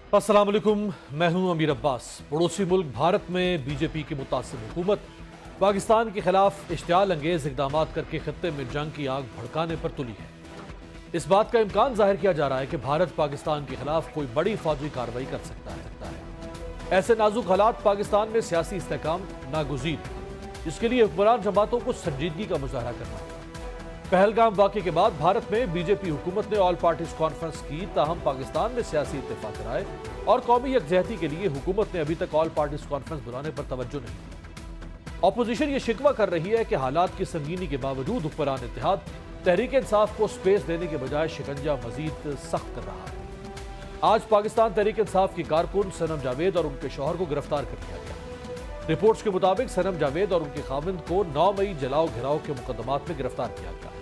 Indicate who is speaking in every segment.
Speaker 1: अस्सलाम वालेकुम, मैं हूं अमीर अब्बास। पड़ोसी मुल्क भारत में बीजेपी की मुतासिब हुकूमत पाकिस्तान के खिलाफ इश्तियाल अंगेज इकदाम करके खत्ते में जंग की आग भड़काने पर तुली है। इस बात का इम्कान जाहिर किया जा रहा है कि भारत पाकिस्तान के खिलाफ कोई बड़ी फौजी कार्रवाई कर सकता है। ऐसे नाजुक हालात पाकिस्तान में सियासी इस्तेहकाम नागुज़ीर है, जिसके लिए हुक्मरान जमातों को संजीदगी का मुजाहरा करना है। पहलगाम वाक़े के बाद भारत में बीजेपी हुकूमत ने ऑल पार्टीज कॉन्फ्रेंस की, ताहम पाकिस्तान में सियासी इत्तेफाक राय और कौमी यकजहती के लिए हुकूमत ने अभी तक ऑल पार्टीज कॉन्फ्रेंस बुलाने पर तवज्जो नहीं दी। अपोजिशन ये शिकवा कर रही है कि हालात की संगीनी के बावजूद हुक्मरान इत्तेहाद तहरीक इंसाफ को स्पेस देने के बजाय शिकंजा मजीद सख्त कर रहा है। आज पाकिस्तान तहरीक इंसाफ की कारकुन सनम जावेद और उनके शौहर को गिरफ्तार कर लिया गया। रिपोर्ट्स के मुताबिक सनम जावेद और उनके खाविंद को 9 मई जलाओ घिराव के मुकदमात में गिरफ्तार किया गया।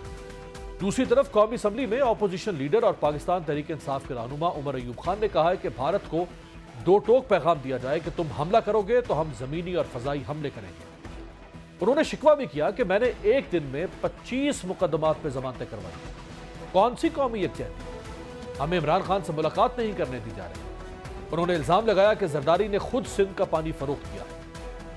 Speaker 1: दूसरी तरफ कौमी असम्बली में अपोजिशन लीडर और पाकिस्तान तहरीक इंसाफ के रहनुमा उमर अयूब खान ने कहा है कि भारत को दो टोक पैगाम दिया जाए कि तुम हमला करोगे तो हम जमीनी और फजाई हमले करेंगे। उन्होंने शिकवा भी किया कि मैंने एक दिन में 25 मुकदमात पे जमानतें करवाई। कौन सी कौमी यकजहती? हमें इमरान खान से मुलाकात नहीं करने दी जा रही। उन्होंने इल्जाम लगाया कि जरदारी ने खुद सिंध का पानी फरोख्त किया।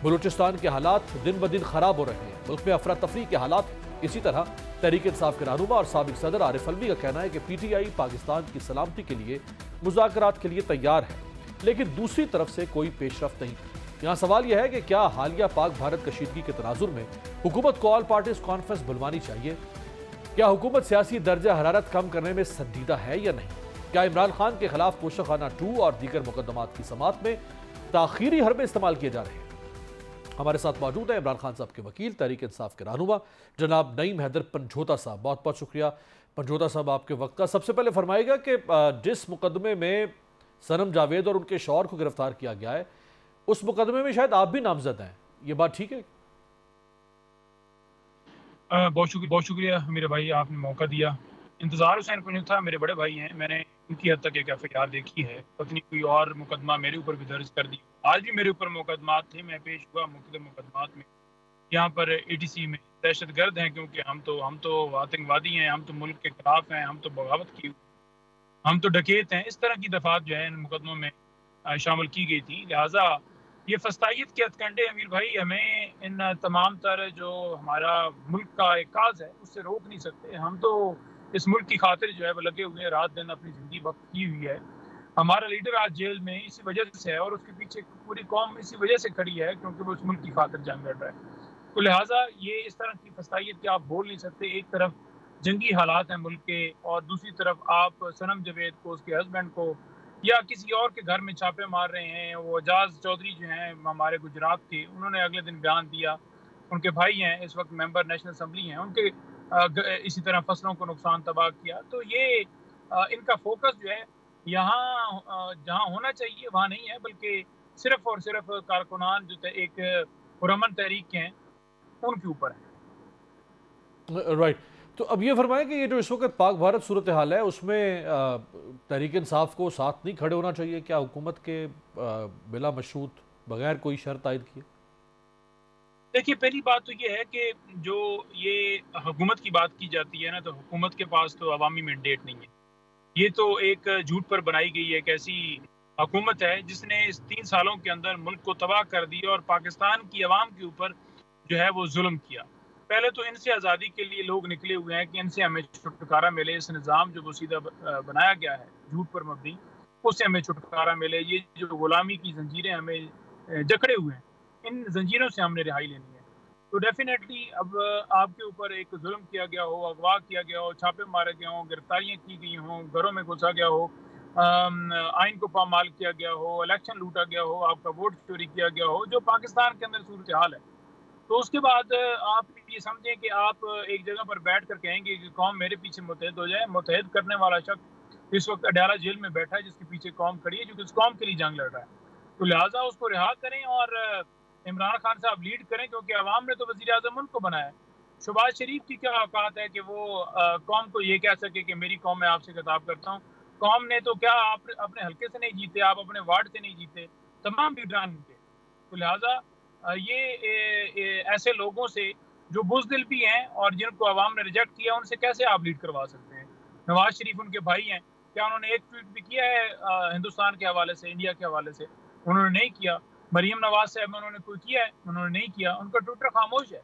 Speaker 1: बलूचिस्तान के हालात दिन ब दिन खराब हो रहे हैं। मुल्क में अफरा तफरी के हालात। इसी तरह तहरीक इंसाफ के रहनुमा और साबिक सदर आरिफ अलवी का कहना है कि पीटीआई पाकिस्तान की सलामती के लिए मुज़ाकरात के लिए तैयार है, लेकिन दूसरी तरफ से कोई पेशरफ्त नहीं। यहाँ सवाल यह है कि क्या हालिया पाक भारत कशीदगी के तनाजुर में हुकूमत को ऑल पार्टीज कॉन्फ्रेंस बुलवानी चाहिए? क्या हुकूमत सियासी दर्जा हरारत कम करने में संजीदा है या नहीं? क्या इमरान खान के खिलाफ पोशाखाना 2 और दीगर मुकदमात की समात में ताखीरी हरबे इस्तेमाल किए जा रहे हैं? हमारे साथ मौजूद है इमरान खान साहब के वकील, तहरीक इंसाफ के रहनुमा जनाब नईम हैदर पंजोता साहब। बहुत बहुत शुक्रिया पंजोता साहब आपके वक्त का। सबसे पहले फरमाइएगा कि जिस मुकदमे में सनम जावेद और उनके शौहर को गिरफ्तार किया गया है, उस मुकदमे में शायद आप भी नामजद हैं, ये बात ठीक है?
Speaker 2: बहुत शुक्रिया मेरे भाई, आपने मौका दिया। इंतज़ार हुसैन कुछ था, मेरे बड़े भाई हैं। मैंने उनकी हद तक एक FIR देखी है, पत्नी कोई और मुकदमा मेरे ऊपर भी दर्ज कर दी। आज भी मेरे ऊपर मुकदमात थे, मैं पेश हुआ मुख्तलिफ मुकदमात में। यहाँ पर ATC में दहशत गर्द हैं, क्योंकि हम तो आतंकवादी हैं, हम तो मुल्क के खिलाफ हैं, हम तो बगावत की, हम तो डकैत हैं। इस तरह की दफात जो है इन मुकदमों में शामिल की गई थी। लिहाजा ये फस्तायत के हथकंडे अमीर भाई हमें इन तमाम तर जो हमारा मुल्क का एक काज है उससे रोक नहीं सकते। हम तो इस मुल्क की खातिर जो है वो लगे हुए हैं, रात दिन अपनी जिंदगी वक्त की हुई है। हमारा लीडर आज जेल में इसी वजह से है, और उसके पीछे पूरी कौम इसी वजह से खड़ी है, क्योंकि वो उस मुल्क की खातिर जंग लड़ रहा है। तो लिहाजा ये इस तरह की फस्तायत की आप बोल नहीं सकते। एक तरफ जंगी हालात हैं मुल्क के, और दूसरी तरफ आप सनम जावेद को, उसके हस्बैंड को, या किसी और के घर में छापे मार रहे हैं। वो एजाज चौधरी जो हैं हमारे गुजरात के, उन्होंने अगले दिन बयान दिया। उनके भाई हैं, इस वक्त मेंबर नेशनल असम्बली हैं, उनके इसी तरह फसलों को नुकसान तबाह किया। तो ये इनका फोकस जो है यहाँ जहाँ होना चाहिए वहाँ नहीं है, बल्कि सिर्फ और सिर्फ कारकुनान जो एक पुरअमन तहरीक के हैं उनके ऊपर है।
Speaker 1: राइट। तो अब ये फरमाएं कि ये जो इस वक्त पाक भारत सूरत हाल है, उसमें तहरीक इंसाफ को साथ नहीं खड़े होना चाहिए? क्या हुकूमत के बिला मशरूत बगैर कोई शर्त आयद किए?
Speaker 2: देखिए, पहली बात तो ये है कि जो ये हुकूमत की बात की जाती है ना, तो हुकूमत के पास तो अवामी मैंडेट नहीं है। ये तो एक झूठ पर बनाई गई एक ऐसी हुकूमत है जिसने इस 3 सालों के अंदर मुल्क को तबाह कर दिया और पाकिस्तान की आवाम के ऊपर जो है वो जुल्म किया। पहले तो इनसे आज़ादी के लिए लोग निकले हुए हैं कि इनसे हमें छुटकारा मिले। इस निज़ाम जो वसीदा बनाया गया है झूठ पर मबनी, उससे हमें छुटकारा मिले। ये जो गुलामी की जंजीरें हमें जकड़े हुए हैं, इन जंजीरों से हमने रिहाई लेनी है। तो डेफिनेटली अब आपके ऊपर एक जुल्म किया गया हो, अगवा किया गया हो, छापे मारे गए हों, गिरफ्तारियाँ की गई हों, घरों में घुसा गया हो, आइन को पामाल किया गया हो, इलेक्शन लूटा गया हो, आपका वोट चोरी किया गया हो, जो पाकिस्तान के अंदर सूरत हाल है। तो उसके बाद आप ये समझें कि आप एक जगह पर बैठ कर कहेंगे कि कौम मेरे पीछे मुतहद हो जाए। मुतहद करने वाला शख्स इस वक्त अडयाला जेल में बैठा है, जिसके पीछे कौम खड़ी है, जो कि इस कौम के लिए जंग लड़ रहा है। तो लिहाजा उसको रिहा करें और इमरान खान साहब लीड करें, क्योंकि अवाम ने तो वज़ीर आज़म उनको बनाया है। शहबाज शरीफ की क्या औकात है कि वो कौम को ये कह सके कि मेरी कौम, मैं आपसे खिताब करता हूँ। कौम ने तो क्या आप अपने हल्के से नहीं जीते, आप अपने वार्ड से नहीं जीते, तमाम लीडरान के। तो लिहाजा ये ऐसे लोगों से जो बुज़दिल भी हैं और जिनको अवाम ने रिजेक्ट किया, उनसे कैसे आप लीड करवा सकते हैं? नवाज शरीफ उनके भाई हैं, کیا انہوں نے ایک ٹویٹ بھی کیا ہے ہندوستان کے حوالے سے، انڈیا کے حوالے سے؟ انہوں نے نہیں کیا. مریم نواز صاحب انہوں نے کوئی کیا ہے؟ انہوں نے نہیں کیا. ان کا ٹویٹر خاموش ہے.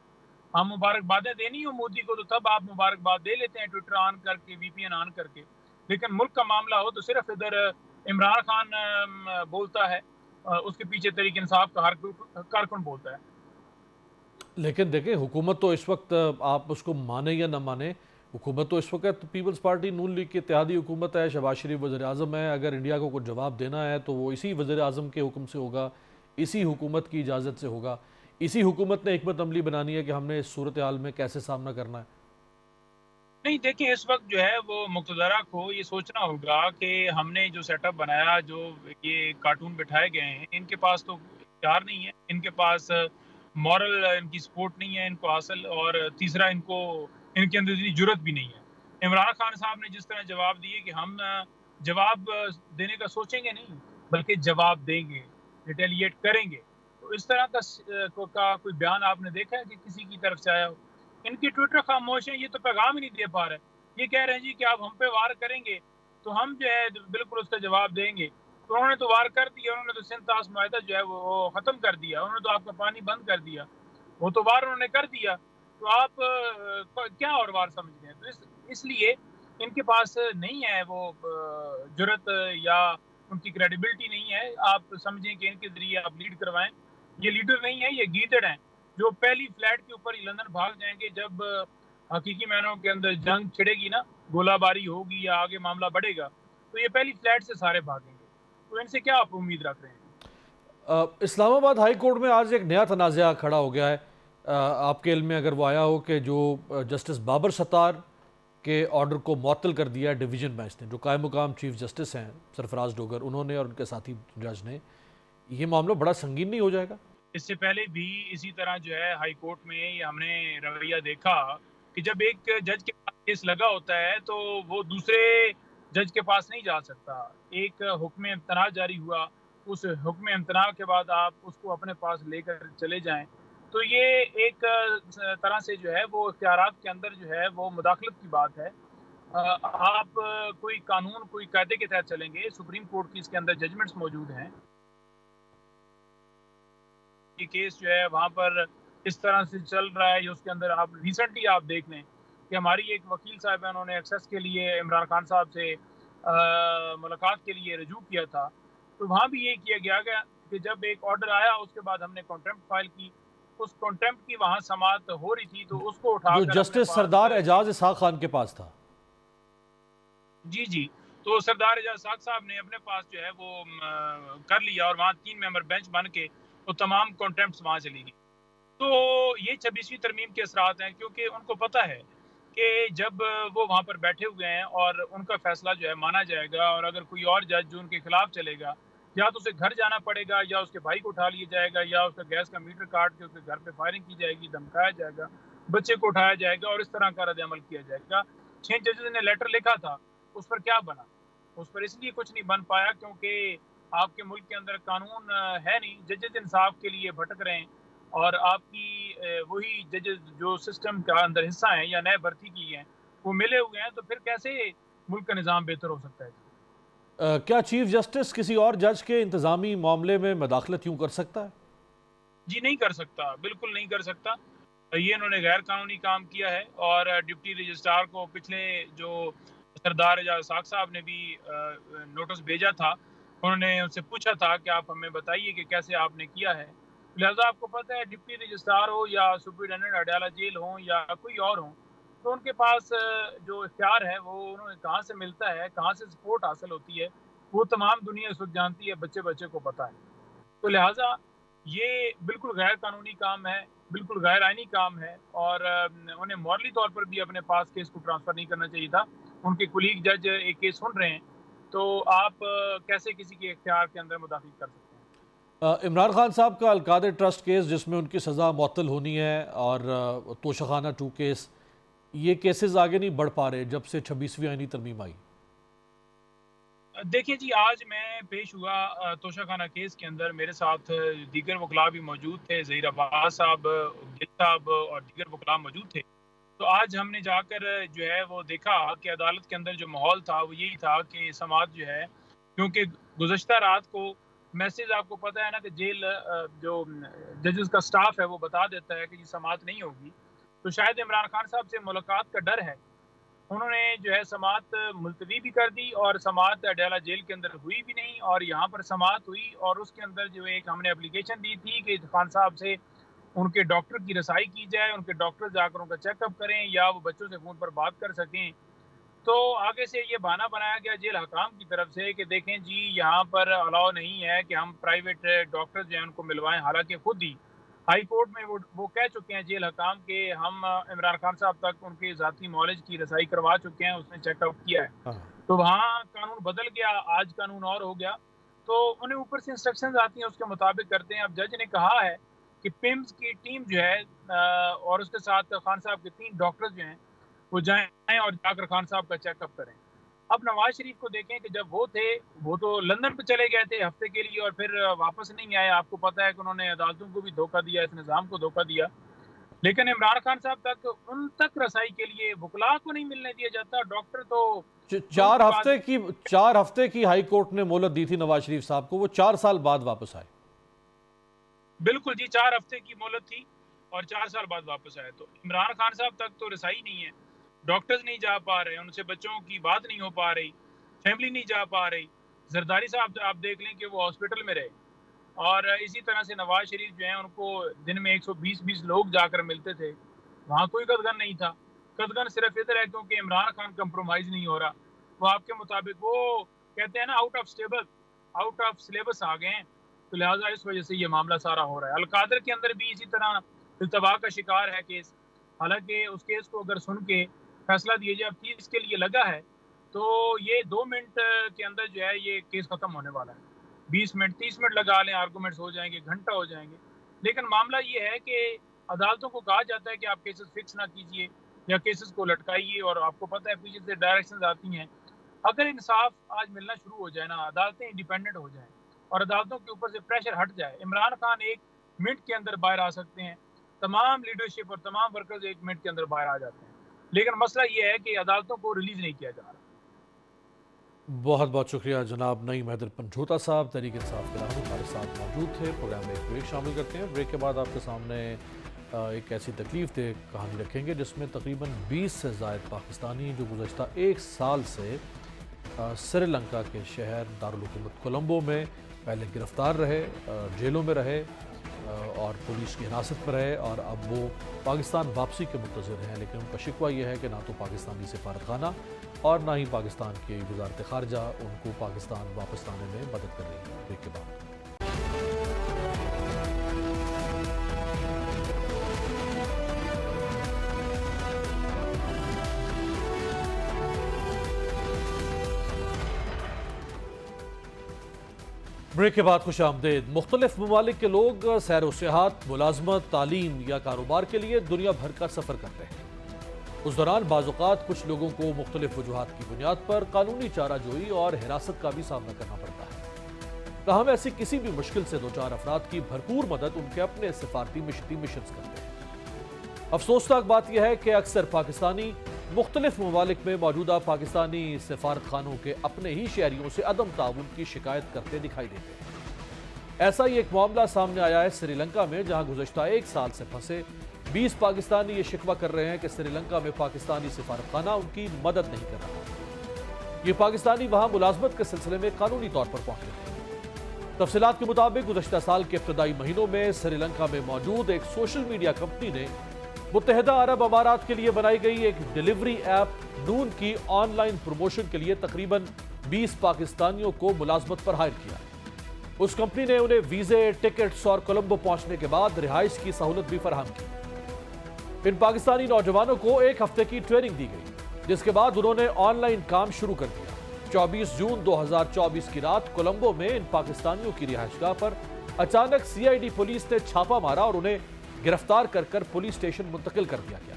Speaker 2: ہم مبارکبادیں دینی ہو مودی کو تو تب آپ مبارکباد دے لیتے ہیں ٹویٹر آن کر کے، وی پی این آن کر کے، لیکن ملک کا معاملہ ہو تو صرف ادھر عمران خان بولتا ہے، اس کے پیچھے تحریک انصاف کا ہر کارکن بولتا ہے.
Speaker 1: لیکن دیکھیں حکومت تو اس وقت آپ اس کو مانیں یا نہ مانیں، حکومت تو اس وقت پیپلز پارٹی نون لیگ کی اتحادی حکومت ہے، شہباز شریف وزیر اعظم ہے. اگر انڈیا کو کچھ جواب دینا ہے تو وہ اسی وزیر اعظم کے حکم سے ہوگا، اسی حکومت کی اجازت سے ہوگا. اسی حکومت نے حکمت عملی بنانی ہے کہ ہم نے اس صورتحال میں کیسے سامنا کرنا ہے.
Speaker 2: نہیں دیکھیں، اس وقت جو ہے وہ مقتدرہ کو یہ سوچنا ہوگا کہ ہم نے جو سیٹ اپ بنایا، جو یہ کارٹون بٹھائے گئے ہیں، ان کے پاس تو اختیار نہیں ہے، ان کے پاس مورل ان کی سپورٹ نہیں ہے ان کو حاصل، اور تیسرا ان کے اندر اتنی جرت بھی نہیں ہے. عمران خان صاحب نے جس طرح جواب دیے کہ ہم جواب دینے کا سوچیں گے نہیں، بلکہ جواب دیں گے، ریٹیلیٹ کریں گے. تو اس طرح کا کوئی بیان آپ نے دیکھا ہے کہ کسی کی طرف سے آیا ہو؟ ان کی ٹویٹر خاموش ہیں، یہ تو پیغام ہی نہیں دے پا رہے. یہ کہہ رہے ہیں جی کہ آپ ہم پہ وار کریں گے تو ہم جو ہے بالکل اس کا جواب دیں گے. تو انہوں نے تو وار کر دیا، انہوں نے تو سندھ طاس معاہدہ جو ہے وہ ختم کر دیا، انہوں نے تو آپ کا پانی بند کر دیا. وہ تو وار انہوں نے کر دیا، تو آپ کیا اور وار سمجھ رہے ہیں؟ تو اس لیے ان کے پاس نہیں ہے وہ جرت، یا ان کی کریڈیبلٹی نہیں ہے. آپ سمجھیں کہ ان کے ذریعے آپ لیڈ کروائیں. یہ لیڈر نہیں ہے، یہ گیدڑ ہیں جو پہلی فلیٹ کے اوپر ہی لندن بھاگ جائیں گے. جب حقیقی معنوں کے اندر جنگ چھڑے گی نا، گولہ باری ہوگی یا آگے معاملہ بڑھے گا، تو یہ پہلی فلیٹ سے سارے بھاگیں گے. تو ان سے کیا آپ امید رکھ رہے ہیں؟
Speaker 1: اسلام آباد ہائی کورٹ میں آج ایک نیا تنازعہ کھڑا ہو گیا ہے. آپ کے علم میں اگر وہ آیا ہو کہ جو جسٹس بابر ستار کے آرڈر کو معطل کر دیا ہے ڈویژن بینچ نے، جو قائم مقام چیف جسٹس ہیں سرفراز ڈوگر، انہوں نے اور ان کے ساتھی جج نے، یہ معاملہ بڑا سنگین نہیں ہو جائے گا؟
Speaker 2: اس سے پہلے بھی اسی طرح جو ہے ہائی کورٹ میں ہم نے رویہ دیکھا کہ جب ایک جج کے پاس کیس لگا ہوتا ہے تو وہ دوسرے جج کے پاس نہیں جا سکتا. ایک حکم امتناع جاری ہوا، اس حکم امتناع کے بعد آپ اس کو اپنے پاس لے کر چلے جائیں، تو یہ ایک طرح سے جو ہے وہ اختیارات کے اندر جو ہے وہ مداخلت کی بات ہے. آپ کوئی قانون، کوئی قاعدے کے تحت چلیں گے. سپریم کورٹ کی اس کے اندر ججمنٹس موجود ہیں. یہ کیس جو ہے وہاں پر اس طرح سے چل رہا ہے، اس کے اندر آپ ریسنٹلی آپ دیکھ لیں کہ ہماری ایک وکیل صاحب ہے، انہوں نے ایکسیس کے لیے عمران خان صاحب سے ملاقات کے لیے رجوع کیا تھا. تو وہاں بھی یہ کیا گیا کہ جب ایک آرڈر آیا اس کے بعد ہم نے کانٹیمپٹ فائل کی. اس کانٹیمپٹ کی وہاں سماعت ہو رہی تھی تو اس کو اٹھا
Speaker 1: جو
Speaker 2: کر اپنے
Speaker 1: جسٹس
Speaker 2: پاس
Speaker 1: سردار اعجاز اسحاق خان کے پاس تھا.
Speaker 2: جی تو سردار اعجاز اسحاق صاحب نے اپنے پاس جو ہے وہ کر لیا، اور وہاں 3 ممبر بینچ بن کے وہ تمام کانٹیمپٹس وہاں چلی گئی. تو یہ 26ویں ترمیم کے اثرات ہیں، کیونکہ ان کو پتہ ہے کہ جب وہ وہاں پر بیٹھے ہوئے ہیں اور ان کا فیصلہ جو ہے مانا جائے گا، اور اگر کوئی اور جج جو ان کے خلاف چلے گا، یا تو اسے گھر جانا پڑے گا، یا اس کے بھائی کو اٹھا لیا جائے گا، یا اس کا گیس کا میٹر کاٹ کے اس کے گھر پہ فائرنگ کی جائے گی، دھمکایا جائے گا، بچے کو اٹھایا جائے گا، اور اس طرح کا رد عمل کیا جائے گا. 6 ججز نے لیٹر لکھا تھا، اس پر کیا بنا؟ اس پر اس لیے کچھ نہیں بن پایا کیونکہ آپ کے ملک کے اندر قانون ہے نہیں. ججز انصاف کے لیے بھٹک رہے ہیں، اور آپ کی وہی ججز جو سسٹم کا اندر حصہ ہیں یا نئے بھرتی کی ہیں وہ ملے ہوئے ہیں، تو پھر کیسے ملک کا نظام بہتر ہو سکتا ہے؟
Speaker 1: کیا چیف جسٹس کسی اور جج کے انتظامی معاملے میں مداخلت یوں کر سکتا ہے؟
Speaker 2: جی نہیں کر سکتا، بالکل نہیں کر سکتا. یہ انہوں نے غیر قانونی کام کیا ہے، اور ڈپٹی رجسٹرار کو پچھلے جو سردار اعجاز اسحاق صاحب نے بھی نوٹس بھیجا تھا، انہوں نے ان سے پوچھا تھا کہ آپ ہمیں بتائیے کہ کیسے آپ نے کیا ہے. لہٰذا آپ کو پتہ ہے ڈپٹی رجسٹرار ہو یا سپرنٹینڈنٹ اڈیالہ جیل ہوں یا کوئی اور ہوں، تو ان کے پاس جو اختیار ہے وہ انہوں نے کہاں سے ملتا ہے، کہاں سے سپورٹ حاصل ہوتی ہے، وہ تمام دنیا اس وقت جانتی ہے، بچے بچے کو پتہ ہے. تو لہٰذا یہ بالکل غیر قانونی کام ہے، بالکل غیر آئینی کام ہے، اور انہیں مورلی طور پر بھی اپنے پاس کیس کو ٹرانسفر نہیں کرنا چاہیے تھا. ان کے کولیگ جج ایک کیس سن رہے ہیں، تو آپ کیسے کسی کے اختیار کے اندر مداخلت کر سکتے ہیں؟
Speaker 1: عمران خان صاحب کا القادر ٹرسٹ کیس جس میں ان کی سزا معطل ہونی ہے، اور توشہ 2 کیس، یہ کیسز آگے نہیں بڑھ پا رہے جب سے 26ویں آئینی ترمیم آئی.
Speaker 2: دیکھیں جی، آج میں پیش ہوا توشہ خانہ کیس کے اندر، میرے ساتھ دیگر وکلاء بھی موجود تھے، ظہیر عباس صاحب، گل صاحب اور دیگر وکلاء موجود تھے. تو آج ہم نے جا کر جو ہے وہ دیکھا کہ عدالت کے اندر جو ماحول تھا وہ یہی تھا کہ سماعت جو ہے، کیونکہ گزشتہ رات کو میسج آپ کو پتہ ہے نا کہ جیل جو ججز کا سٹاف ہے وہ بتا دیتا ہے کہ یہ سماعت نہیں ہوگی، تو شاید عمران خان صاحب سے ملاقات کا ڈر ہے، انہوں نے جو ہے سماعت ملتوی بھی کر دی اور سماعت اڈیالہ جیل کے اندر ہوئی بھی نہیں، اور یہاں پر سماعت ہوئی اور اس کے اندر جو ایک ہم نے اپلیکیشن دی تھی کہ خان صاحب سے ان کے ڈاکٹر کی رسائی کی جائے، ان کے ڈاکٹر جا کر ان کا چیک اپ کریں یا وہ بچوں سے فون پر بات کر سکیں، تو آگے سے یہ بہانہ بنایا گیا جیل حکام کی طرف سے کہ دیکھیں جی یہاں پر الاؤ نہیں ہے کہ ہم پرائیویٹ ڈاکٹر جو ہیں ان کو ملوائیں، حالانکہ خود ہی ہائی کورٹ میں وہ کہہ چکے ہیں جیل حکام کہ ہم عمران خان صاحب تک ان کے ذاتی معالج کی رسائی کروا چکے ہیں، اس نے چیک اپ کیا ہے،
Speaker 1: ہاں۔
Speaker 2: تو وہاں قانون بدل گیا، آج قانون اور ہو گیا، تو انہیں اوپر سے انسٹرکشنز آتی ہیں اس کے مطابق کرتے ہیں۔ اب جج نے کہا ہے کہ پیمز کی ٹیم جو ہے اور اس کے ساتھ خان صاحب کے 3 ڈاکٹر جو ہیں وہ جائیں اور جا کر خان صاحب کا چیک اپ کریں۔ اب نواز شریف کو دیکھیں کہ جب وہ تھے وہ تو لندن پہ چلے گئے تھے ہفتے کے لیے اور پھر واپس نہیں آئے، آپ کو پتہ ہے کہ انہوں نے عدالتوں کو بھی دھوکہ دیا، اس نظام کو دھوکہ دیا، لیکن عمران خان صاحب تک ان تک رسائی کے لیے وکلاء کو نہیں ملنے دیا جاتا، ڈاکٹر تو دور کی بات۔
Speaker 1: 4 ہفتے کی ہائی کورٹ نے مہلت دی تھی نواز شریف صاحب کو، وہ 4 سال بعد واپس آئے۔
Speaker 2: بالکل جی، 4 ہفتے کی مہلت تھی اور 4 سال بعد واپس آئے، تو عمران خان صاحب تک تو رسائی نہیں ہے، ڈاکٹرز نہیں جا پا رہے، ان سے بچوں کی بات نہیں ہو پا رہی، فیملی نہیں جا پا رہی، زرداری صاحب آپ دیکھ لیں کہ وہ ہاسپٹل میں رہے، اور اسی طرح سے نواز شریف جو ہیں ان کو دن میں 120 لوگ جا کر ملتے تھے، وہاں کوئی قدغن نہیں تھا، قدغن صرف ادھر ہے کیونکہ عمران خان کمپرومائز نہیں ہو رہا، وہ آپ کے مطابق وہ کہتے ہیں نا آؤٹ آف سلیبس آ گئے ہیں، تو لہٰذا اس وجہ سے یہ معاملہ سارا ہو رہا ہے۔ القادر کے اندر بھی اسی طرح التوا کا شکار ہے کیس، حالانکہ اس کیس کو اگر سن کے فیصلہ دیا جائے، اب 30 کے لیے لگا ہے تو یہ 2 منٹ کے اندر جو ہے یہ کیس ختم ہونے والا ہے، 20 منٹ 30 منٹ لگا لیں، آرگومنٹس ہو جائیں گے، گھنٹہ ہو جائیں گے، لیکن معاملہ یہ ہے کہ عدالتوں کو کہا جاتا ہے کہ آپ کیسز فکس نہ کیجئے یا کیسز کو لٹکائیے، اور آپ کو پتہ ہے پیچھے سے ڈائریکشنز آتی ہیں، اگر انصاف آج ملنا شروع ہو جائے نا، عدالتیں انڈیپینڈنٹ ہو جائیں اور عدالتوں کے اوپر سے پریشر ہٹ جائے، عمران خان 1 منٹ کے اندر باہر آ سکتے ہیں، تمام لیڈرشپ اور تمام ورکرز 1 منٹ کے اندر باہر آ جاتے ہیں، لیکن مسئلہ یہ ہے کہ عدالتوں کو ریلیز نہیں کیا جا رہا۔
Speaker 1: بہت بہت شکریہ جناب نعیم حیدر پنجھوتا صاحب، تحریک انصاف کے رہنما ہمارے ساتھ موجود تھے۔ پروگرام میں ایک بریک شامل کرتے ہیں، بریک کے بعد آپ کے سامنے ایک ایسی تکلیف دہ کہانی رکھیں گے جس میں تقریباً 20 سے زائد پاکستانی جو گزشتہ 1 سال سے سری لنکا کے شہر دارالحکومت کولمبو میں پہلے گرفتار رہے، جیلوں میں رہے اور پولیس کی حراست میں رہے، اور اب وہ پاکستان واپسی کے منتظر ہیں، لیکن ان کا شکوہ یہ ہے کہ نہ تو پاکستانی سفارت خانہ اور نہ ہی پاکستان کی وزارت خارجہ ان کو پاکستان واپس لانے میں مدد کر رہی ہے۔ بریک کے بعد بریک کے بعد خوش آمدید۔ مختلف ممالک کے لوگ سیر و سیاحت، ملازمت، تعلیم یا کاروبار کے لیے دنیا بھر کا سفر کرتے ہیں۔ اس دوران بعض اوقات کچھ لوگوں کو مختلف وجوہات کی بنیاد پر قانونی چارہ جوئی اور حراست کا بھی سامنا کرنا پڑتا ہے۔ تاہم ایسی کسی بھی مشکل سے دوچار افراد کی بھرپور مدد ان کے اپنے سفارتی مشنز کرتے ہیں۔ افسوسناک بات یہ ہے کہ اکثر پاکستانی مختلف ممالک میں موجودہ پاکستانی سفارت خانوں کے اپنے ہی شہریوں سے عدم تعاون کی شکایت کرتے دکھائی دیتے ہیں۔ ایسا ہی ایک معاملہ سامنے آیا ہے سری لنکا میں، جہاں گزشتہ 1 سال سے پھنسے 20 پاکستانی یہ شکوہ کر رہے ہیں کہ سری لنکا میں پاکستانی سفارت خانہ ان کی مدد نہیں کر رہا۔ یہ پاکستانی وہاں ملازمت کے سلسلے میں قانونی طور پر پہنچے تھے۔ تفصیلات کے مطابق گزشتہ سال کے ابتدائی مہینوں میں سری لنکا میں موجود ایک سوشل میڈیا کمپنی نے متحدہ عرب امارات کے لیے بنائی گئی ایک ڈیلیوری ایپ نون کی آن لائن پروموشن کے لیے تقریباً 20 پاکستانیوں کو ملازمت پر ہائر کیا۔ اس کمپنی نے انہیں ویزے، ٹکٹس اور کولمبو پہنچنے کے بعد رہائش کی سہولت بھی فراہم کی۔ ان پاکستانی نوجوانوں کو 1 ہفتے کی ٹریننگ دی گئی، جس کے بعد انہوں نے آن لائن کام شروع کر دیا۔ 24 جون 2024 کی رات کولمبو میں ان پاکستانیوں کی رہائش گاہ پر اچانک CID پولیس نے چھاپا مارا اور انہیں گرفتار کر پولیس اسٹیشن منتقل کر دیا گیا۔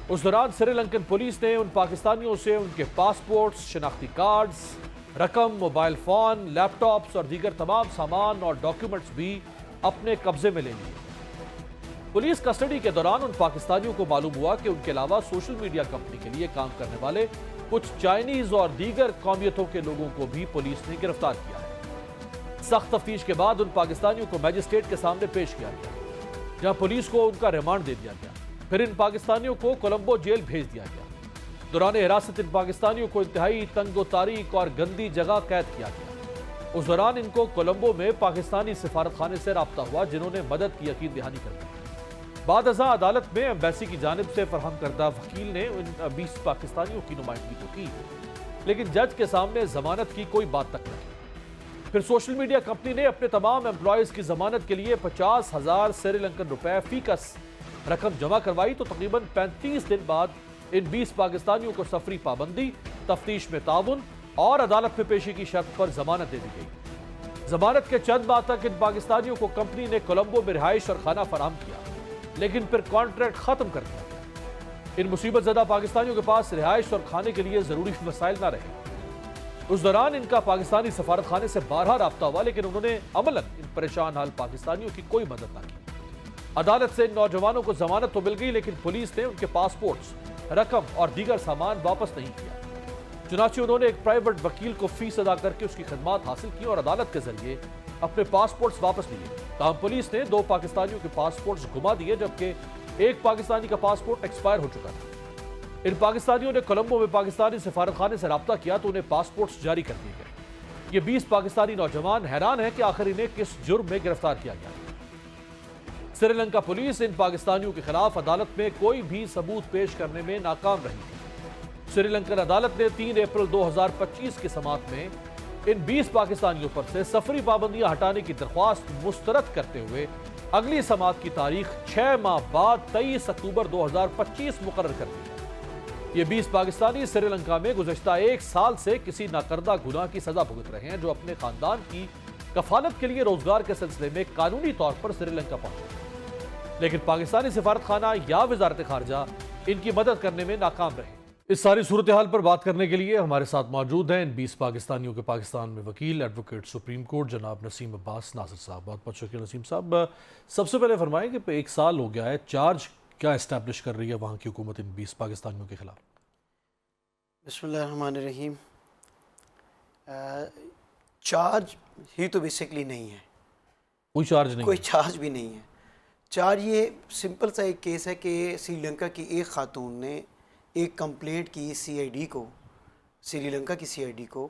Speaker 1: اس دوران سری لنکن پولیس نے ان پاکستانیوں سے ان کے پاسپورٹس، شناختی کارڈز، رقم، موبائل فون، لیپ ٹاپس اور دیگر تمام سامان اور ڈاکیومنٹس بھی اپنے قبضے میں لے لیے۔ पुलिस कस्टडी के दौरान उन पाकिस्तानियों को मालूम हुआ कि उनके अलावा सोशल मीडिया कंपनी के लिए काम करने वाले कुछ चाइनीज और दीगर कौमियतों के लोगों को भी पुलिस ने गिरफ्तार किया है। सख्त तफ्तीश के बाद उन पाकिस्तानियों को मैजिस्ट्रेट के सामने पेश किया गया, जहां पुलिस को उनका रिमांड दे दिया गया। फिर इन पाकिस्तानियों को कोलंबो जेल भेज दिया गया। दौरान हिरासत इन पाकिस्तानियों को इंतहाई तंगो तारीख और गंदी जगह कैद किया गया। उस दौरान इनको कोलंबो में पाकिस्तानी सिफारत खाने से राब्ता हुआ, जिन्होंने मदद की यकीन दहानी कर दी। बाद अज़ा अदालत में एम्बेसी की जानिब से फरहम करदा वकील ने उन 20 पाकिस्तानियों की नुमाइंदगी तो की, लेकिन जज के सामने जमानत की कोई बात तक नहीं। फिर सोशल मीडिया कंपनी ने अपने तमाम एम्प्लॉयज़ की जमानत के लिए 50,000 श्रीलंकन रुपए फीकस रकम जमा करवाई, तो तकरीबन 35 दिन बाद इन 20 पाकिस्तानियों को सफरी पाबंदी, तफ्तीश में ताउन और अदालत में पेशी की शर्त पर जमानत दे दी गई। जमानत के चंद माह तक इन पाकिस्तानियों को कंपनी ने कोलंबो में रिहाइश और खाना फराहम किया, लेकिन फिर कॉन्ट्रैक्ट खत्म कर दिया गया। इन मुसीबत ज़दा पाकिस्तानियों के पास रिहाइश और खाने के लिए जरूरी वसाइल न रहे। उस दौरान इनका पाकिस्तानी सफारत खाने से बारहा राब्ता हुआ, लेकिन उन्होंने अमलन इन परेशान हाल पाकिस्तानियों की कोई मदद न की। अदालत से इन नौजवानों को जमानत तो मिल गई, लेकिन पुलिस ने उनके पासपोर्ट्स, रकम और दीगर सामान वापस नहीं किया। चुनांचे उन्होंने एक प्राइवेट वकील को फीस अदा करके उसकी खदमात हासिल की और अदालत के जरिए अपने पासपोर्ट्स वापस लिए। ताहम पुलिस ने 2 पाकिस्तानियों के पासपोर्ट्स घुमा दिए, जबकि एक पाकिस्तानी का पासपोर्ट एक्सपायर हो चुका था। इन पाकिस्तानियों ने कोलंबो में पाकिस्तानी सिफारत खाने से राब्ता किया तो उन्हें पासपोर्ट्स जारी कर दिए गए। ये 20 पाकिस्तानी नौजवान हैरान है कि आखिर इन्हें किस जुर्म में गिरफ्तार किया गया। श्रीलंका पुलिस इन पाकिस्तानियों के खिलाफ अदालत में कोई भी सबूत पेश करने में नाकाम रही थी। श्रीलंकन अदालत ने 3 अप्रैल 2025 की समाअत में इन 20 पाकिस्तानियों पर से सफरी पाबंदियां हटाने की दरख्वास्त मुस्तरद करते हुए अगली समाअत की तारीख 6 माह बाद 23 अक्टूबर 2025 मुकर्रर कर दी। ये 20 पाकिस्तानी श्रीलंका में गुज़श्ता 1 साल से किसी नाकर्दा गुनाह की सजा भुगत रहे हैं, जो अपने खानदान की कफालत के लिए रोजगार के सिलसिले में कानूनी तौर पर श्रीलंका पहुंचे, लेकिन पाकिस्तानी सिफारत खाना या वजारत खारजा इनकी मदद करने में नाकाम रहे। इस सारी सूरत हाल पर बात करने के लिए हमारे साथ मौजूद हैं इन 20 पाकिस्तानियों के पाकिस्तान में वकील, एडवोकेट सुप्रीम कोर्ट जनाब नसीम अब्बास नासिर साहब। बहुत बहुत शुक्रिया नसीम साहब। सबसे पहले फरमाएं कि 1 साल हो गया है, चार्ज क्या इस्टेब्लिश कर रही है वहाँ की हुकूमत इन 20 पाकिस्तानियों के खिलाफ?
Speaker 3: बिस्मिल्लाहिर्रहमानिर्रहीम। चार्ज ही तो बेसिकली नहीं है,
Speaker 1: कोई चार्ज नहीं,
Speaker 3: कोई चार्ज भी नहीं है। चार्ज ये सिंपल सा एक केस है कि श्रीलंका की एक खातून ने एक कंप्लेंट की सीआईडी को, श्रीलंका की सीआईडी को,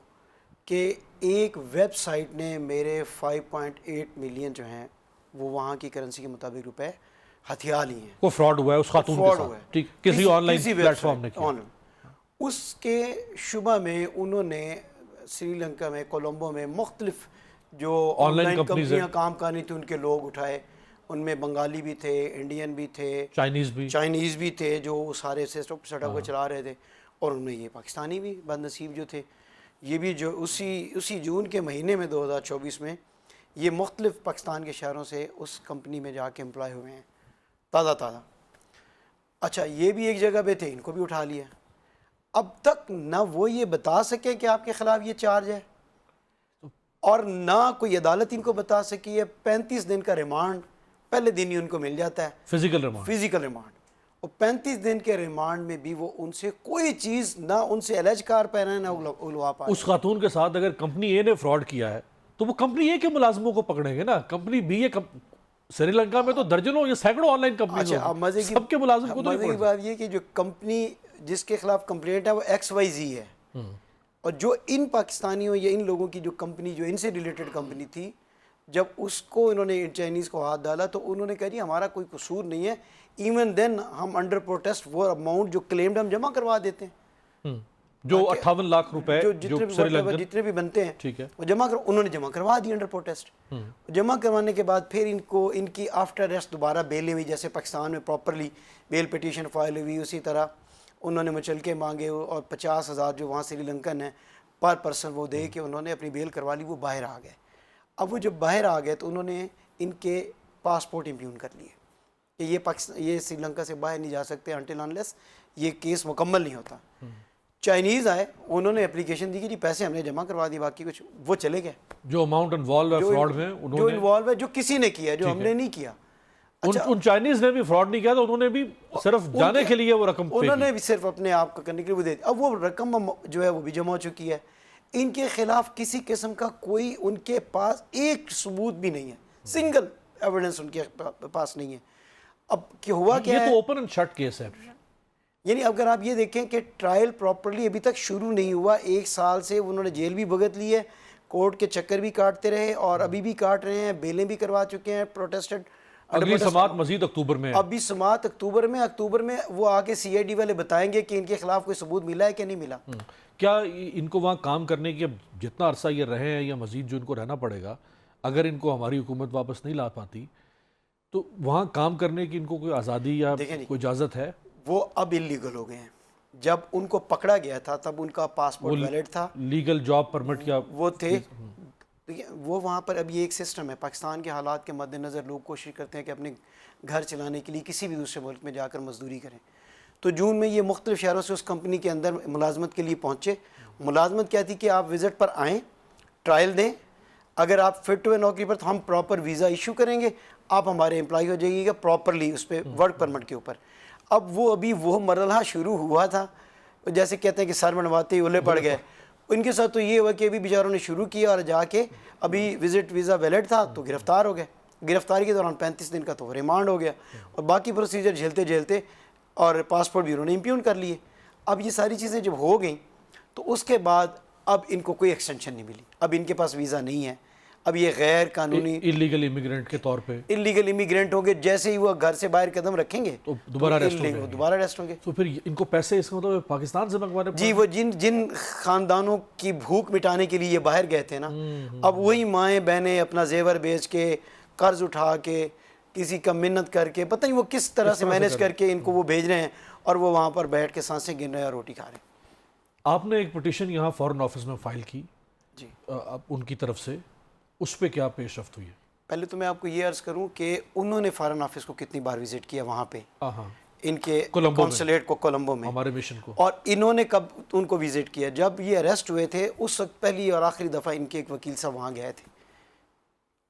Speaker 3: कि एक वेबसाइट ने मेरे 5.8 मिलियन जो हैं वो वहाँ की करेंसी के मुताबिक रुपए हथिया लिए हैं।
Speaker 1: कोई फ्रॉड हुआ है उस खातून के साथ, ठीक, किसी ऑनलाइन प्लेटफॉर्म ने किया।
Speaker 3: उसके शुबा में उन्होंने श्रीलंका में कोलंबो में मुख्तलिफ जो ऑनलाइन कंपनियाँ काम करनी थी उनके लोग उठाए। उनमें बंगाली भी थे, इंडियन भी थे, चाइनीज़ भी थे जो सारे सेटअप को चला रहे थे, और उनमें ये पाकिस्तानी भी बदनसीब जो थे, ये भी जो उसी जून के महीने में 2024 में ये मुख्तलिफ पाकिस्तान के शहरों से उस कंपनी में जाके एम्प्लॉय हुए हैं ताज़ा। अच्छा, ये भी एक जगह पे थे, इनको भी उठा लिया। अब तक ना वो ये बता सके कि आपके ख़िलाफ़ ये चार्ज है, और ना कोई अदालत इनको बता सकी है। 35 दिन का रिमांड पहले दिन ही उनको मिल जाता है, फिजिकल रिमांड, और 35 दिन के रिमांड में भी वो उनसे कोई चीज़ ना उनसे एलर्ज कार पैना है ना उलवा पा।
Speaker 1: उस खातून के साथ अगर कंपनी ए ने फ्रॉड किया है तो वो कंपनी ए के मुलाजमों को पकड़ेंगे ना, कंपनी बी ए श्रीलंका में तो दर्जनों या सैकड़ों ऑनलाइन कंपनी।
Speaker 3: अच्छा, अब मजे
Speaker 1: सबके मुलाजिम को तो
Speaker 3: मजे की बात ये कि जो कंपनी जिसके खिलाफ कंप्लेंट है वो XYZ है, और जो इन पाकिस्तानियों या इन लोगों की जो कंपनी जो इनसे रिलेटेड कंपनी थी, जब उसको इन्होंने चाइनीज़ को हाथ डाला तो उन्होंने कहा जी हमारा कोई कसूर नहीं है, इवन देन हम अंडर प्रोटेस्ट वो अमाउंट जो क्लेम्ड हम जमा करवा देते हैं,
Speaker 1: जो 58 लाख रुपए
Speaker 3: जितने भी बनते हैं, ठीक है, वो उन्होंने जमा करवा दिए अंडर प्रोटेस्ट। जमा करवाने के बाद फिर इनकी आफ्टर अरेस्ट दोबारा बेल हुई, जैसे पाकिस्तान में प्रॉपरली बेल पिटीशन फाइल हुई, उसी तरह उन्होंने मुचलके मांगे और 50,000 जो वहाँ श्रीलंकन है पर पर्सन वो दे के उन्होंने अपनी बेल करवा ली, वो बाहर आ गए। अब वो जब बाहर आ गए तो उन्होंने इनके पासपोर्ट इम्प्यून कर लिए कि ये श्रीलंका से बाहर नहीं जा सकते अनटिल अनलेस ये केस मुकम्मल नहीं होता। चाइनीज़ आए, उन्होंने एप्लीकेशन दी कि जी पैसे हमने जमा करवा दिए, बाकी कुछ, वो चले गए।
Speaker 1: जो अमाउंट इन्वॉल्व है फ्रॉड में,
Speaker 3: जो इन्वॉल्व है, जो किसी ने किया, जो हमने नहीं किया,
Speaker 1: उन चाइनीज ने भी फ्रॉड नहीं किया था, उन्होंने भी सिर्फ जाने के लिए वो रकम पे
Speaker 3: उन्होंने भी सिर्फ अपने आप को करने के लिए वो दे दी। अब वो रकम जो है वो भी जमा हो चुकी है, इनके खिलाफ किसी किस्म का कोई उनके पास एक सबूत भी नहीं है, सिंगल एविडेंस उनके पास नहीं है। अब क्या हुआ क्या
Speaker 1: ये
Speaker 3: है,
Speaker 1: तो ओपन एंड शट केस है।
Speaker 3: यानी अगर आप ये देखें कि ट्रायल प्रॉपरली अभी तक शुरू नहीं हुआ, 1 साल से उन्होंने जेल भी भुगत ली है, कोर्ट के चक्कर भी काटते रहे और अभी भी काट रहे हैं, बेलें भी करवा चुके हैं, प्रोटेस्टेड।
Speaker 1: अगली समात मजीद अक्टूबर में है।
Speaker 3: अभी समात अक्टूबर में वो आके CID वाले बताएंगे कि इनके खिलाफ कोई सबूत मिला है कि नहीं मिला।
Speaker 1: क्या इनको वहाँ काम करने की, अब जितना अरसा ये रहे हैं या मजीद जो इनको रहना पड़ेगा, अगर इनको हमारी हुकूमत वापस नहीं ला पाती तो वहाँ काम करने की इनको कोई आज़ादी या कोई इजाज़त है?
Speaker 3: वो अब इलीगल हो गए हैं। जब उनको पकड़ा गया था तब उनका पासपोर्ट वैलिड था,
Speaker 1: लीगल जॉब परमिट या
Speaker 3: वो थे। देखिए वो वहाँ पर अभी एक सिस्टम है, पाकिस्तान के हालात के मद्देनज़र लोग कोशिश करते हैं कि अपने घर चलाने के लिए किसी भी दूसरे मुल्क में जाकर मजदूरी करें। तो जून में ये मुख्तलिफ शहरों से उस कंपनी के अंदर मुलाजमत के लिए पहुँचे। मुलाजमत क्या थी कि आप विज़िट पर आएँ, ट्रायल दें, अगर आप फिट हुए नौकरी पर तो हम प्रॉपर वीज़ा इशू करेंगे, आप हमारे एम्प्लॉय हो जाइएगा प्रॉपरली उस पर वर्क परमिट के ऊपर। अब वो अभी वो मरहला शुरू हुआ था, जैसे कहते हैं कि सर मनवाते ही उल्ले पड़ गए। इनके साथ तो ये हुआ कि अभी बेचारों ने शुरू किया और जाके अभी विज़िट वीज़ा वैलिड था तो गिरफ़्तार हो गए। गिरफ़्तारी के दौरान 35 दिन का तो रिमांड हो गया और बाकी प्रोसीजर झेलते झेलते और पासपोर्ट भी उन्होंने इम्प्यून कर लिए। अब ये सारी चीज़ें जब हो गई तो उसके बाद अब इनको कोई एक्सटेंशन नहीं मिली, अब इनके पास वीज़ा नहीं है, अब ये गैर कानूनी
Speaker 1: इलीगल इमिग्रेंट के तौर पे
Speaker 3: इलीगल इमिग्रेंट होंगे। जैसे ही वो घर से बाहर कदम रखेंगे
Speaker 1: तो दोबारा
Speaker 3: अरेस्ट होंगे।
Speaker 1: तो फिर इनको पैसे इसका मतलब पाकिस्तान से मंगवाने
Speaker 3: जी, वो जिन खानदानों की भूख मिटाने के लिए ये बाहर गए थे ना, अब वही माएँ बहनें अपना जेवर बेच के, कर्ज उठा के, किसी का मिन्नत करके, पता नहीं वो किस तरह से मैनेज करके इनको वो भेज रहे हैं और वो वहाँ पर बैठ के सांसें गिन रहे हैं और रोटी खा रहे हैं।
Speaker 1: आपने एक पिटीशन यहाँ फॉरेन ऑफिस में फाइल की
Speaker 3: जी,
Speaker 1: उनकी तरफ से, उस पे क्या पेशरफ्त हुई है?
Speaker 3: पहले तो मैं आपको ये अर्ज़ करूं कि उन्होंने फॉरेन ऑफिस को कितनी बार विज़िट किया वहाँ पे, इनके कॉन्सुलेट को कोलंबो में,
Speaker 1: हमारे मिशन को,
Speaker 3: और इन्होंने कब उनको विज़िट किया? जब ये अरेस्ट हुए थे उस वक्त पहली और आखिरी दफ़ा इनके एक वकील साहब वहाँ गए थे।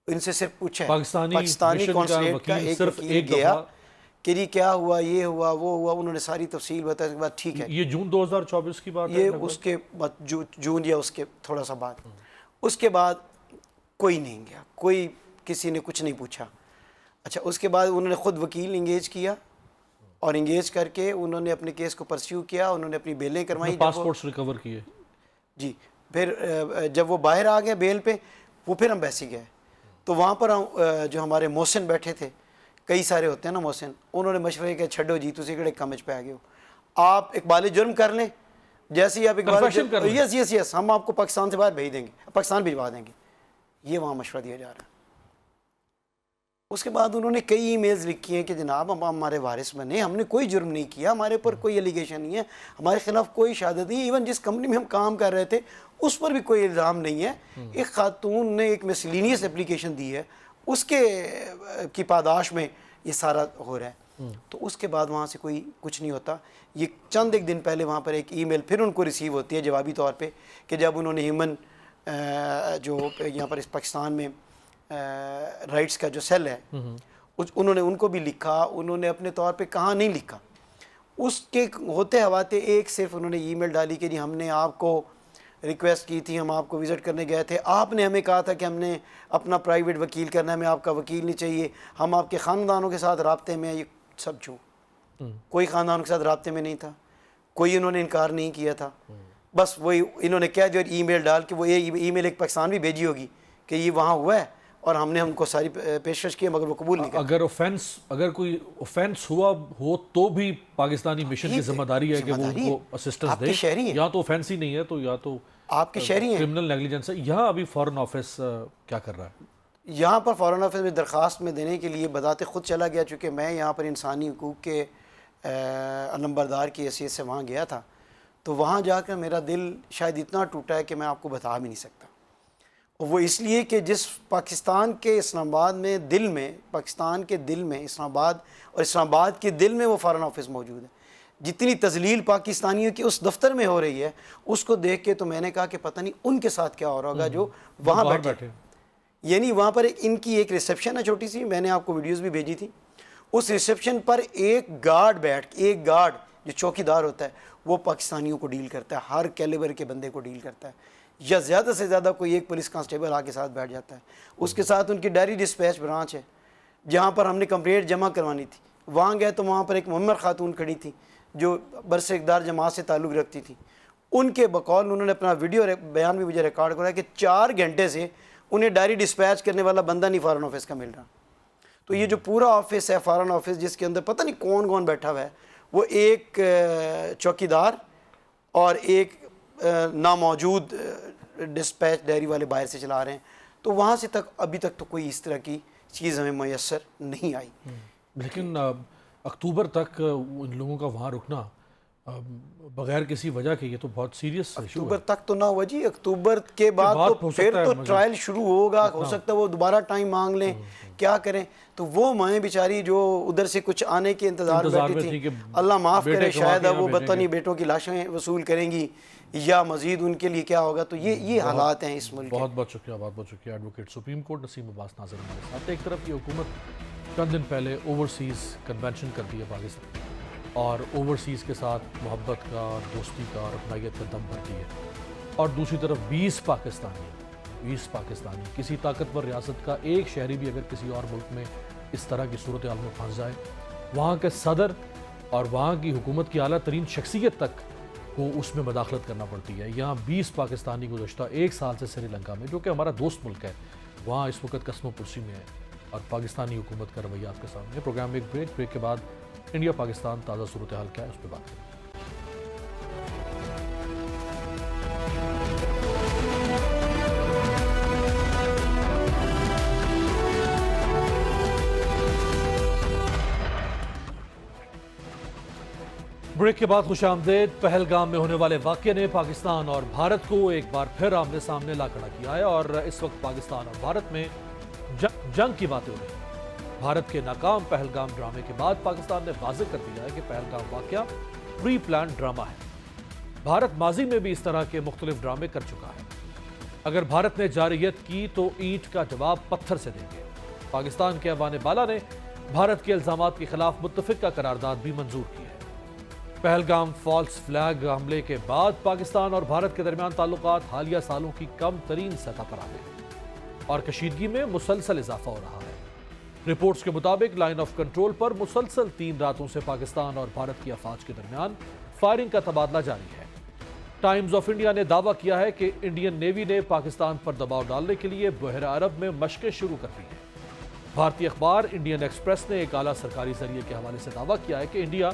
Speaker 3: इनसे सिर्फ पूछा, पाकिस्तानी कॉन्सुलेट का एक वकील गया कि जी क्या हुआ, ये हुआ, वो हुआ, उन्होंने सारी तफसील बताई। के बाद ठीक है,
Speaker 1: ये जून 2024 की बात है,
Speaker 3: ये उसके बाद जून या उसके थोड़ा सा बाद, उसके बाद कोई नहीं गया, कोई किसी ने कुछ नहीं पूछा। अच्छा, उसके बाद उन्होंने ख़ुद वकील इंगेज किया और इंगेज करके उन्होंने अपने केस को परस्यू किया, उन्होंने अपनी बेलें करवाई,
Speaker 1: पासपोर्ट्स रिकवर किए।
Speaker 3: जी, फिर जब वो बाहर आ गए बेल पे, वो फिर एम्बेसी गए तो वहाँ पर जो हमारे मोहसिन बैठे थे, कई सारे होते हैं ना मोहसिन, उन्होंने मशवरे के छड्डो जी तुसी किहड़े कम च पै गए हो, आप इकबाल जुर्म कर लें, जैसे ही आप इकबाल यस हम आपको पाकिस्तान से बाहर भेज देंगे, पाकिस्तान भिजवा देंगे, ये वहाँ मशवरा दिया जा रहा है। उसके बाद उन्होंने कई ईमेल्स लिखी हैं कि जनाब हम हमारे वारिस बने, हमने कोई जुर्म नहीं किया, हमारे पर कोई एलिगेशन नहीं है, हमारे खिलाफ कोई शहादत नहीं है, इवन जिस कंपनी में हम काम कर रहे थे उस पर भी कोई इल्ज़ाम नहीं है। एक खातून ने एक मिसलिनियस एप्लीकेशन दी है, उसके की पादाश में ये सारा हो रहा है। तो उसके बाद वहाँ से कोई कुछ नहीं होता। ये चंद एक दिन पहले वहाँ पर एक ईमेल फिर उनको रिसीव होती है जवाबी तौर पे कि जब उन्होंने ह्यूमन जो यहाँ पर इस पाकिस्तान में राइट्स का जो सेल है उन्होंने उनको भी लिखा, उन्होंने अपने तौर पे कहाँ नहीं लिखा, उसके होते हवाते एक सिर्फ उन्होंने ईमेल डाली कि जी हमने आपको रिक्वेस्ट की थी, हम आपको विज़िट करने गए थे, आपने हमें कहा था कि हमने अपना प्राइवेट वकील करना है, हमें आपका वकील नहीं चाहिए, हम आपके ख़ानदानों के साथ राब्ते में। ये सब झूठ, कोई ख़ानदानों के साथ राब्ते में नहीं था, कोई इन्होंने इनकार नहीं किया था। बस वही इन्होंने क्या जो ईमेल डाल के वो ये ईमेल एक पाकिस्तान भी भेजी होगी कि ये वहाँ हुआ है और हमने हमको सारी पेशकश की मगर वो कबूल नहीं किया।
Speaker 1: अगर कोई ऑफेंस हुआ हो तो भी पाकिस्तानी मिशन की जिम्मेदारी है कि वो उनको असिस्टेंस दे। या तो ऑफेंस ही नहीं है तो या तो
Speaker 3: आपकी शहरी है,
Speaker 1: क्रिमिनल नेग्लिजेंस है। यहाँ अभी फॉरेन ऑफिस क्या कर रहा है?
Speaker 3: यहाँ पर फॉरेन ऑफिस में दरख्वास्त में देने के लिए बदाते ख़ुद चला गया, चूँकि मैं यहाँ पर इंसानी हकूक़ के अलंबरदार की हैसियत से वहाँ गया था, तो वहाँ जाकर मेरा दिल शायद इतना टूटा है कि मैं आपको बता भी नहीं सकता। और वो इसलिए कि जिस पाकिस्तान के इस्लामाबाद में दिल में, पाकिस्तान के दिल में इस्लामाबाद और इस्लामाबाद के दिल में वो फॉरेन ऑफिस मौजूद है, जितनी तजलील पाकिस्तानियों की उस दफ्तर में हो रही है उसको देख के तो मैंने कहा कि पता नहीं उनके साथ क्या हो रहा होगा जो वहाँ बैठे। यानी वहाँ पर इनकी एक रिसेप्शन है छोटी सी, मैंने आपको वीडियोज़ भी भेजी थी, اس ریسیپشن پر ایک گارڈ جو چوکی دار ہوتا ہے وہ پاکستانیوں کو ڈیل کرتا ہے، ہر کیلیبر کے بندے کو ڈیل کرتا ہے، یا زیادہ سے زیادہ کوئی ایک پولیس کانسٹیبل آ کے ساتھ بیٹھ جاتا ہے۔ اس کے ساتھ ان کی ڈائری ڈسپیچ برانچ ہے، جہاں پر ہم نے کمپلینٹ جمع کروانی تھی، وہاں گئے تو وہاں پر ایک معمر خاتون کھڑی تھی جو برس اقدار جماعت سے تعلق رکھتی تھی۔ ان کے بقول انہوں نے اپنا ویڈیو بیان بھی مجھے ریکارڈ کرایا کہ 4 گھنٹے سے انہیں ڈائری ڈسپیچ کرنے والا بندہ نہیں فارن آفس کا مل رہا۔ تو یہ جو پورا آفس ہے فارن آفس، جس کے اندر پتہ نہیں کون کون بیٹھا ہوا ہے، وہ ایک چوکیدار اور ایک ناموجود ڈسپیچ ڈائری والے باہر سے چلا رہے ہیں۔ تو وہاں سے ابھی تک تو کوئی اس طرح کی چیز ہمیں میسر نہیں آئی۔
Speaker 1: لیکن اکتوبر تک ان لوگوں کا وہاں رکنا بغیر کسی وجہ کے، یہ تو بہت سیریس ایشو ہے۔
Speaker 3: اکتوبر تک تو نہ ہوا جی، اکتوبر کے بعد تو پھر تو ٹرائل شروع ہوگا، ہو سکتا ہے وہ دوبارہ ٹائم مانگ لیں، کیا کریں۔ تو وہ مائیں بیچاری جو ادھر سے کچھ آنے کے انتظار بیٹھی تھی، اللہ معاف کرے، شاید اب وہ بطنی بیٹوں کی لاشیں وصول کریں گی یا مزید ان کے لیے کیا ہوگا۔ تو یہ حالات ہیں اس ملک کے۔
Speaker 1: بہت بہت شکریہ ایڈوکیٹ سپریم کورٹ نسیم عباس ناظر ہمارے ساتھ۔ ایک طرف کی حکومت چند دن پہلے اوورسیز کنونشن کر دی ہے پاکستان، اور اوورسیز کے ساتھ محبت کا، دوستی کا اور اپنائیت کا دم بھرتی ہے، اور دوسری طرف 20 پاکستانی کسی طاقتور ریاست کا ایک شہری بھی اگر کسی اور ملک میں اس طرح کی صورتحال میں پھنس جائے، وہاں کے صدر اور وہاں کی حکومت کی اعلیٰ ترین شخصیت تک کو اس میں مداخلت کرنا پڑتی ہے۔ یہاں 20 پاکستانی گزشتہ 1 سال سے سری لنکا میں، جو کہ ہمارا دوست ملک ہے، وہاں اس وقت قسم و پرسی میں ہے، اور پاکستانی حکومت کا رویہ آپ کے سامنے۔ پروگرام میں ایک بریک کے بعد انڈیا پاکستان تازہ صورتحال کیا ہے اس پہ بات کریں۔ بریک کے بعد خوش آمدید۔ پہلگام میں ہونے والے واقعے نے پاکستان اور بھارت کو ایک بار پھر آمنے سامنے لا کھڑا کیا ہے، اور اس وقت پاکستان اور بھارت میں جنگ کی باتیں ہو رہی ہیں۔ بھارت کے ناکام پہلگام ڈرامے کے بعد پاکستان نے واضح کر دیا ہے کہ پہلگام واقعہ پری پلان ڈرامہ ہے۔ بھارت ماضی میں بھی اس طرح کے مختلف ڈرامے کر چکا ہے۔ اگر بھارت نے جارحیت کی تو اینٹ کا جواب پتھر سے دیں گے۔ پاکستان کے ایوان بالا نے بھارت کے الزامات کے خلاف متفقہ قرارداد بھی منظور کی ہے۔ پہلگام فالس فلیگ حملے کے بعد پاکستان اور بھارت کے درمیان تعلقات حالیہ سالوں کی کم ترین سطح پر آ گئے، اور کشیدگی میں مسلسل اضافہ ہو رہا ہے۔ رپورٹس کے مطابق لائن آف کنٹرول پر مسلسل 3 راتوں سے پاکستان اور بھارت کی افواج کے درمیان فائرنگ کا تبادلہ جاری ہے۔ ٹائمز آف انڈیا نے دعویٰ کیا ہے کہ انڈین نیوی نے پاکستان پر دباؤ ڈالنے کے لیے بحیرہ عرب میں مشقیں شروع کر دی ہیں۔ بھارتی اخبار انڈین ایکسپریس نے ایک اعلیٰ سرکاری ذریعے کے حوالے سے دعویٰ کیا ہے کہ انڈیا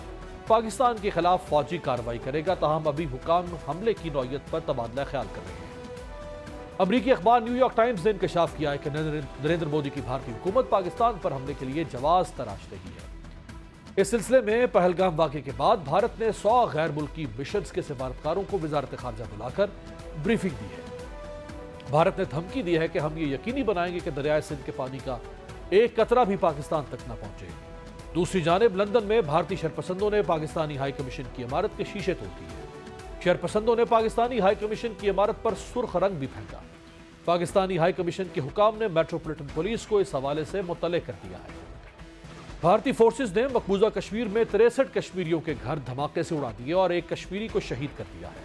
Speaker 1: پاکستان کے خلاف فوجی کارروائی کرے گا، تاہم ابھی حکام حملے کی نوعیت پر تبادلہ خیال کر رہے ہیں۔ امریکی اخبار نیو یارک ٹائمز نے انکشاف کیا ہے کہ نریندر مودی کی بھارتی حکومت پاکستان پر حملے کے لیے جواز تراش رہی ہے۔ اس سلسلے میں پہلگام واقعے کے بعد بھارت نے 100 غیر ملکی مشنز کے سفارتکاروں کو وزارت خارجہ بلا کر بریفنگ دی ہے۔ بھارت نے دھمکی دی ہے کہ ہم یہ یقینی بنائیں گے کہ دریائے سندھ کے پانی کا ایک قطرہ بھی پاکستان تک نہ پہنچے۔ دوسری جانب لندن میں بھارتی شرپسندوں نے پاکستانی ہائی کمیشن کی عمارت کے شیشے توڑ دیے۔ شرپسندوں نے پاکستانی ہائی کمیشن کی عمارت پر سرخ رنگ بھی پھینکا۔ پاکستانی ہائی کمیشن کے حکام نے میٹروپولیٹن پولیس کو اس حوالے سے مطلع کر دیا ہے۔ بھارتی فورسز نے مقبوضہ کشمیر میں 63 کشمیریوں کے گھر دھماکے سے اڑا دیے اور ایک کشمیری کو شہید کر دیا ہے۔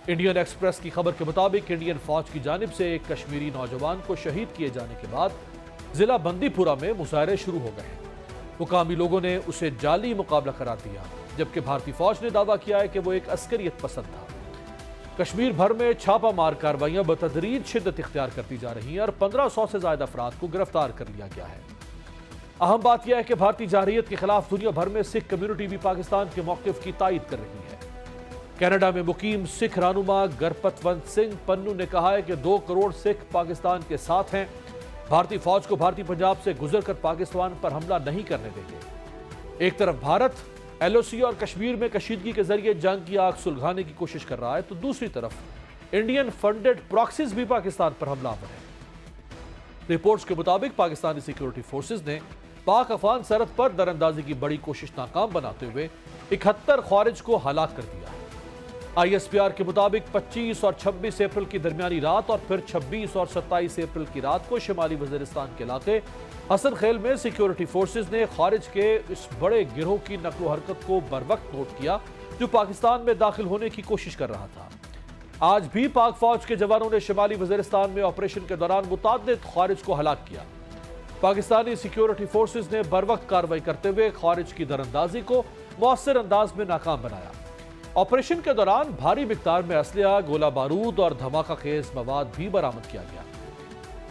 Speaker 1: انڈین ایکسپریس کی خبر کے مطابق انڈین فوج کی جانب سے ایک کشمیری نوجوان کو شہید کیے جانے کے بعد ضلع بندی پورہ میں مظاہرے شروع ہو گئے ہیں۔ مقامی لوگوں نے اسے جعلی مقابلہ قرار دیا، جبکہ بھارتی فوج نے دعویٰ کیا ہے کہ وہ ایک عسکریت پسند تھا۔ کشمیر بھر میں چھاپہ مار کارروائیاں بتدریج شدت اختیار کرتی جا رہی ہیں اور 1500 سے زائد افراد کو گرفتار کر لیا گیا ہے۔ اہم بات یہ ہے کہ بھارتی جارحیت کے خلاف دنیا بھر میں سکھ کمیونٹی بھی پاکستان کے موقف کی تائید کر رہی ہے۔ کینیڈا میں مقیم سکھ رہنما گرپت ونت سنگھ پنو نے کہا ہے کہ 2 کروڑ سکھ پاکستان کے ساتھ ہیں، بھارتی فوج کو بھارتی پنجاب سے گزر کر پاکستان پر حملہ نہیں کرنے دیں گے۔ ایک طرف بھارت LOC اور کشمیر میں کشیدگی کے ذریعے جنگ کی آگ سلگھانے کی کوشش کر رہا ہے، تو دوسری طرف انڈین فنڈڈ پراکسیز بھی پاکستان پر حملہ آور ہیں۔ رپورٹس کے مطابق پاکستانی سیکیورٹی فورسز نے پاک افغان سرحد پر در اندازی کی بڑی کوشش ناکام بناتے ہوئے 71 خوارج کو ہلاک کر دیا ہے۔ ISPR کے مطابق 25 اور 26 اپریل کی درمیانی رات اور پھر 26 اور 27 اپریل کی رات کو شمالی وزیرستان کے علاقے حسن خیل میں سیکیورٹی فورسز نے خارج کے اس بڑے گروہ کی نقل و حرکت کو بروقت نوٹ کیا جو پاکستان میں داخل ہونے کی کوشش کر رہا تھا۔ آج بھی پاک فوج کے جوانوں نے شمالی وزیرستان میں آپریشن کے دوران متعدد خارج کو ہلاک کیا۔ پاکستانی سیکیورٹی فورسز نے بروقت کارروائی کرتے ہوئے خارج کی دراندازی کو مؤثر انداز میں ناکام بنایا۔ آپریشن کے دوران بھاری مقدار میں اسلحہ، گولہ بارود اور دھماکہ خیز مواد بھی برآمد کیا گیا۔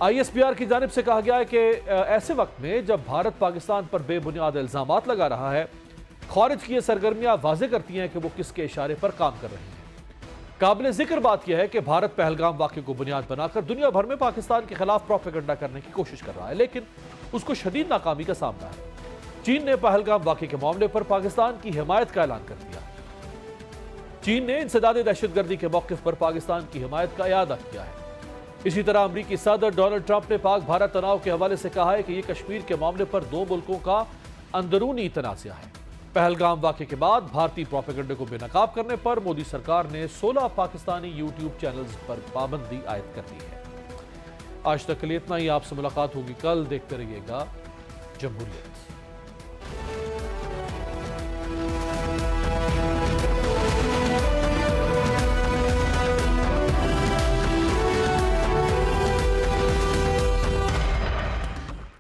Speaker 1: ISPR کی جانب سے کہا گیا ہے کہ ایسے وقت میں جب بھارت پاکستان پر بے بنیاد الزامات لگا رہا ہے، خارج کی یہ سرگرمیاں واضح کرتی ہیں کہ وہ کس کے اشارے پر کام کر رہے ہیں۔ قابل ذکر بات یہ ہے کہ بھارت پہلگام واقعے کو بنیاد بنا کر دنیا بھر میں پاکستان کے خلاف پروپیگنڈا کرنے کی کوشش کر رہا ہے، لیکن اس کو شدید ناکامی کا سامنا ہے۔ چین نے پہلگام واقعے کے معاملے پر پاکستان کی حمایت کا اعلان کر دیا۔ چین نے انسداد دہشت گردی کے موقف پر پاکستان کی حمایت کا اعادہ کیا ہے۔ اسی طرح امریکی صدر ڈونلڈ ٹرمپ نے پاک بھارت تناؤ کے حوالے سے کہا ہے کہ یہ کشمیر کے معاملے پر دو ملکوں کا اندرونی تنازع ہے۔ پہلگام واقعے کے بعد بھارتی پروپیگنڈے کو بے نقاب کرنے پر مودی سرکار نے 16 پاکستانی یوٹیوب چینلز پر پابندی عائد کر دی ہے۔ آج تک کے لیے اتنا ہی، آپ سے ملاقات ہوگی کل۔ دیکھتے رہیے گا جمہوریت۔